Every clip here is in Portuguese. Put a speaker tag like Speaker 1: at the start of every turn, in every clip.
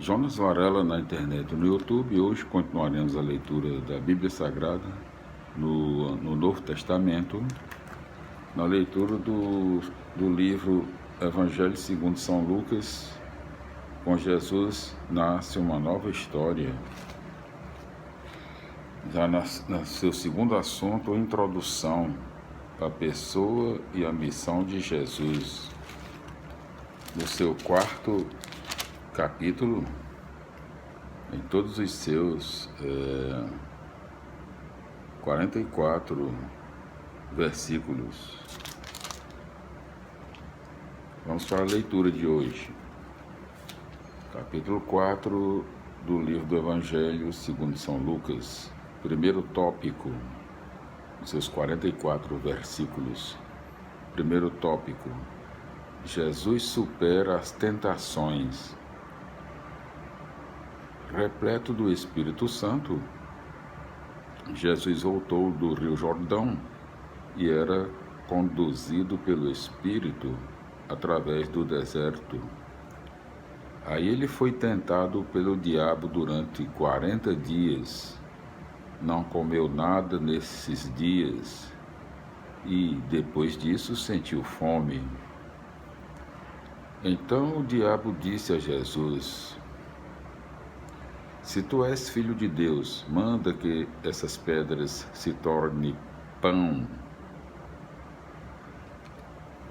Speaker 1: Jonas Varela na internet e no YouTube. Hoje continuaremos a leitura da Bíblia Sagrada no Novo Testamento, na leitura do livro Evangelho segundo São Lucas. Com Jesus nasce uma nova história. Já no seu segundo assunto, introdução à pessoa e à missão de Jesus. No seu quarto capítulo, em todos os seus 44 versículos. Vamos para a leitura de hoje. Capítulo 4 do livro do Evangelho segundo São Lucas. Primeiro tópico, seus 44 versículos. Primeiro tópico: Jesus supera as tentações. Repleto do Espírito Santo, Jesus voltou do Rio Jordão e era conduzido pelo Espírito através do deserto. Aí ele foi tentado pelo diabo durante 40 dias. Não comeu nada nesses dias e, depois disso, sentiu fome. Então o diabo disse a Jesus: se tu és filho de Deus, manda que essas pedras se tornem pão.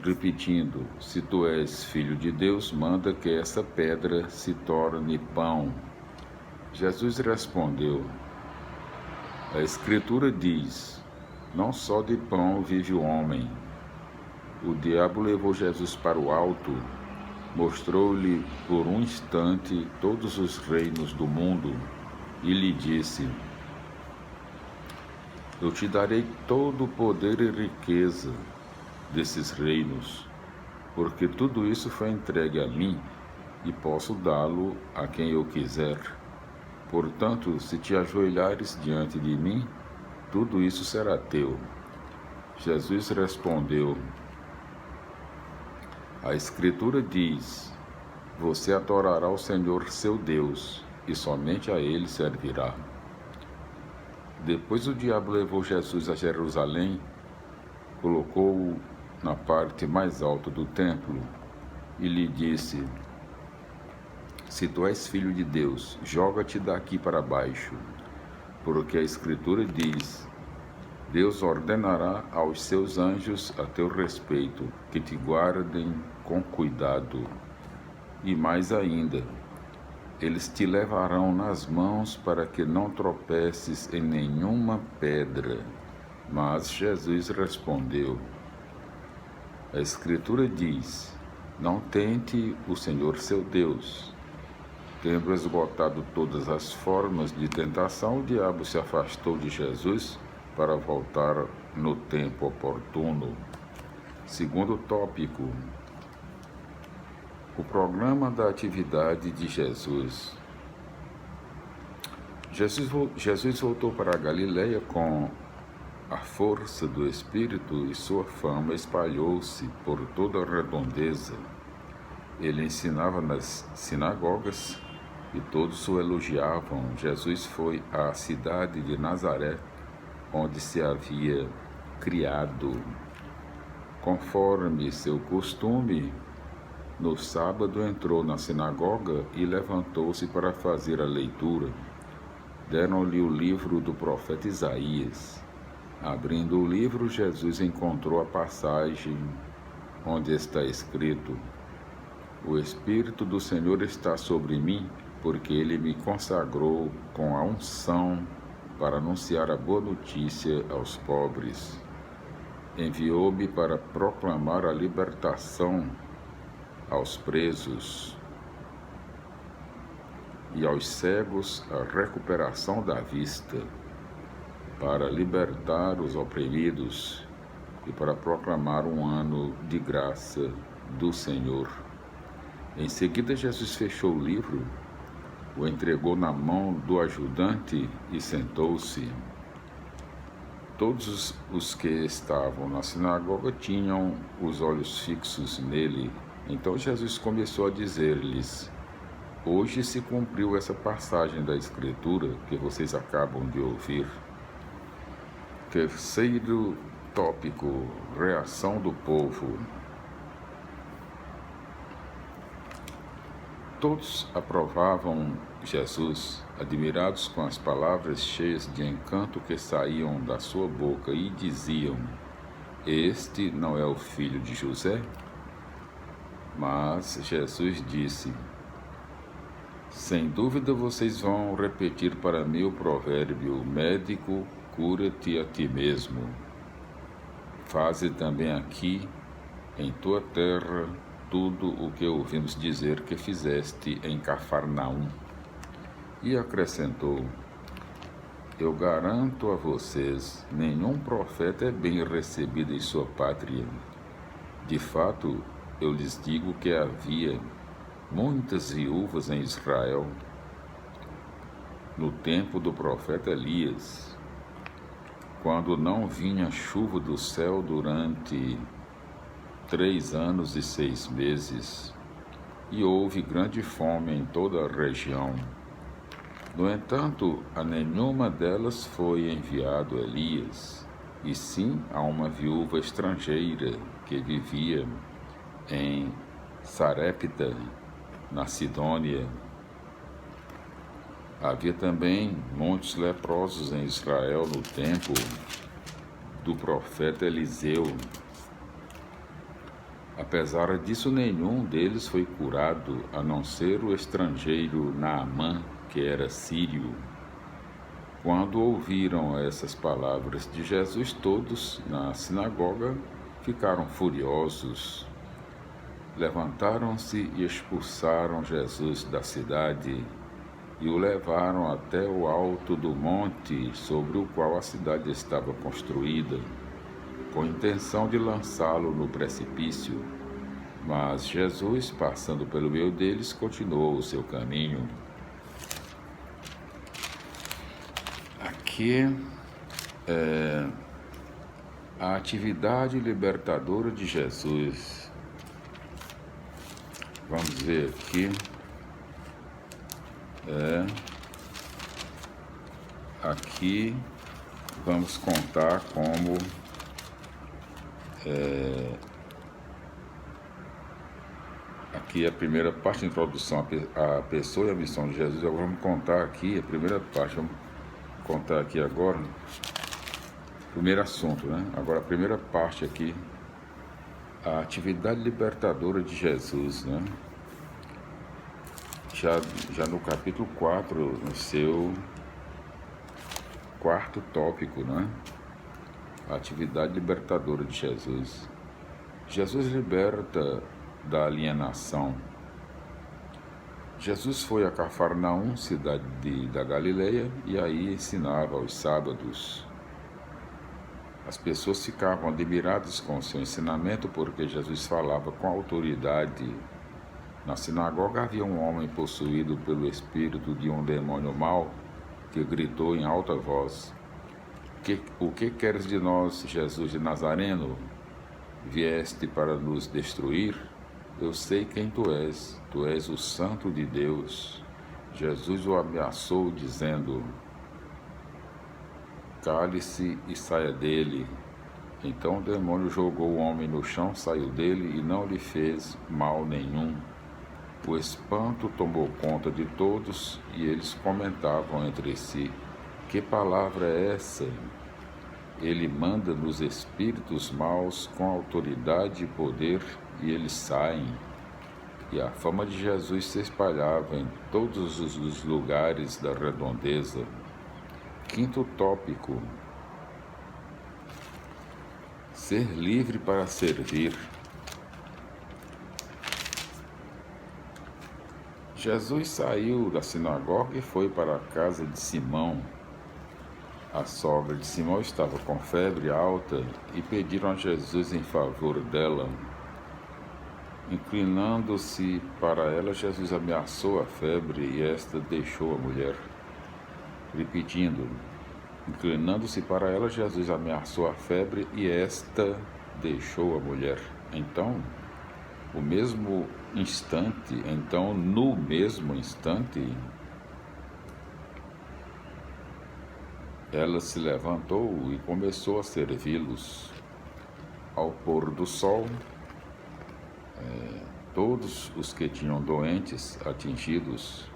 Speaker 1: Repetindo, se tu és filho de Deus, manda que essa pedra se torne pão. Jesus respondeu: a Escritura diz, não só de pão vive o homem. O diabo levou Jesus para o alto, mostrou-lhe por um instante todos os reinos do mundo e lhe disse: eu te darei todo o poder e riqueza desses reinos, porque tudo isso foi entregue a mim e posso dá-lo a quem eu quiser. Portanto, se te ajoelhares diante de mim, tudo isso será teu. Jesus respondeu: a Escritura diz, você adorará o Senhor seu Deus, e somente a Ele servirá. Depois o diabo levou Jesus a Jerusalém, colocou-o na parte mais alta do templo e lhe disse: se tu és filho de Deus, joga-te daqui para baixo, porque a Escritura diz, Deus ordenará aos seus anjos a teu respeito, que te guardem com cuidado. E mais ainda, eles te levarão nas mãos para que não tropeces em nenhuma pedra. Mas Jesus respondeu: a Escritura diz, não tente o Senhor seu Deus. Tendo esgotado todas as formas de tentação, o diabo se afastou de Jesus para voltar no tempo oportuno. Segundo tópico: o programa da atividade de Jesus. Jesus voltou para a Galileia com a força do Espírito e sua fama espalhou-se por toda a redondeza. Ele ensinava nas sinagogas e todos o elogiavam. Jesus foi à cidade de Nazaré, onde se havia criado. Conforme seu costume, no sábado entrou na sinagoga e levantou-se para fazer a leitura. Deram-lhe o livro do profeta Isaías. Abrindo o livro, Jesus encontrou a passagem onde está escrito: o Espírito do Senhor está sobre mim, porque Ele me consagrou com a unção para anunciar a boa notícia aos pobres. Enviou-me para proclamar a libertação aos presos e aos cegos a recuperação da vista, para libertar os oprimidos e para proclamar um ano de graça do Senhor. Em seguida, Jesus fechou o livro, o entregou na mão do ajudante e sentou-se. Todos os que estavam na sinagoga tinham os olhos fixos nele. Então Jesus começou a dizer-lhes: Hoje se cumpriu essa passagem da Escritura que vocês acabam de ouvir. Terceiro tópico: reação do povo. Todos aprovavam Jesus, admirados com as palavras cheias de encanto que saíam da sua boca, e diziam: Este não é o filho de José? Mas Jesus disse: Sem dúvida vocês vão repetir para mim o provérbio: médico, cura-te a ti mesmo. Faze também aqui, em tua terra, tudo o que ouvimos dizer que fizeste em Cafarnaum. E acrescentou: Eu garanto a vocês, nenhum profeta é bem recebido em sua pátria. De fato, eu lhes digo que havia muitas viúvas em Israel no tempo do profeta Elias, quando não vinha chuva do céu durante 3 anos e 6 meses, e houve grande fome em toda a região. No entanto, a nenhuma delas foi enviado Elias, e sim a uma viúva estrangeira que vivia em Sarepta, na Sidônia. Havia também muitos leprosos em Israel no tempo do profeta Eliseu. Apesar disso, nenhum deles foi curado, a não ser o estrangeiro Naamã, que era sírio. Quando ouviram essas palavras de Jesus, todos na sinagoga ficaram furiosos. Levantaram-se e expulsaram Jesus da cidade e o levaram até o alto do monte sobre o qual a cidade estava construída, com intenção de lançá-lo no precipício. Mas Jesus, passando pelo meio deles, continuou o seu caminho. Aqui é a atividade libertadora de Jesus. Vamos ver aqui. Aqui vamos contar como aqui a primeira parte, introdução à pessoa e à missão de Jesus. Agora vamos contar aqui a primeira parte, vamos contar aqui agora, primeiro assunto, né? Agora a primeira parte aqui, a atividade libertadora de Jesus, né? Já no capítulo 4, no seu quarto tópico, né? A atividade libertadora de Jesus. Jesus liberta da alienação. Jesus foi a Cafarnaum, cidade da Galileia, e aí ensinava aos sábados. As pessoas ficavam admiradas com o seu ensinamento porque Jesus falava com autoridade. Na sinagoga havia um homem possuído pelo espírito de um demônio mau que gritou em alta voz: O que queres de nós, Jesus de Nazareno? Vieste para nos destruir? Eu sei quem tu és o Santo de Deus. Jesus o ameaçou, dizendo: Cale-se e saia dele. Então o demônio jogou o homem no chão, saiu dele e não lhe fez mal nenhum. O espanto tomou conta de todos e eles comentavam entre si: Que palavra é essa? Ele manda nos espíritos maus com autoridade e poder e eles saem. E a fama de Jesus se espalhava em todos os lugares da redondeza. Quinto tópico: ser livre para servir. Jesus saiu da sinagoga e foi para a casa de Simão. A sogra de Simão estava com febre alta e pediram a Jesus em favor dela. Inclinando-se para ela, Jesus ameaçou a febre e esta deixou a mulher. Repetindo, inclinando-se para ela, Jesus ameaçou a febre e esta deixou a mulher. Então, o mesmo instante, então no mesmo instante, ela se levantou e começou a servi-los. Ao pôr do sol, todos os que tinham doentes atingidos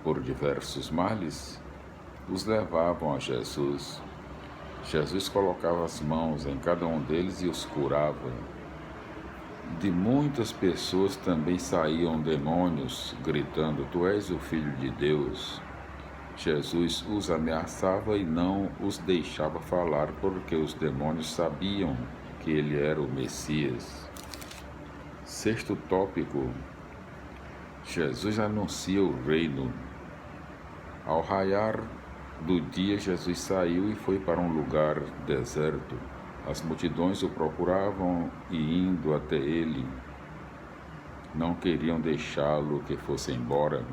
Speaker 1: por diversos males, os levavam a Jesus. Jesus colocava as mãos em cada um deles e os curava. De muitas pessoas também saíam demônios, gritando: Tu és o Filho de Deus. Jesus os ameaçava e não os deixava falar, porque os demônios sabiam que ele era o Messias. Sexto tópico: Jesus anuncia o reino. Ao raiar do dia, Jesus saiu e foi para um lugar deserto. As multidões o procuravam e, indo até ele, não queriam deixá-lo que fosse embora.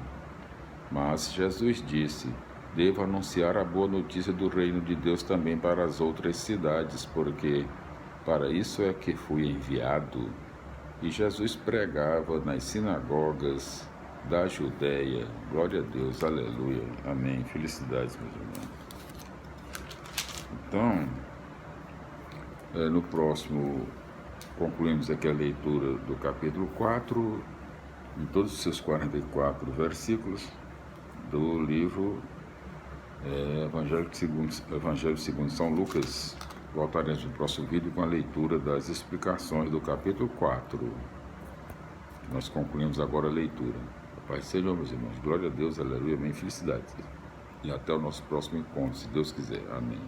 Speaker 1: Mas Jesus disse: Devo anunciar a boa notícia do reino de Deus também para as outras cidades, porque para isso é que fui enviado. E Jesus pregava nas sinagogas da Judéia. Glória a Deus, aleluia, amém. Felicidades, meus irmãos. Então, no próximo, concluímos aqui a leitura do capítulo 4, em todos os seus 44 versículos, do livro Evangelho segundo São Lucas. Voltaremos no próximo vídeo com a leitura das explicações do capítulo 4. Nós concluímos agora a leitura. Pai, Senhor, meus irmãos, glória a Deus, aleluia, amém, felicidades. E até o nosso próximo encontro, se Deus quiser. Amém.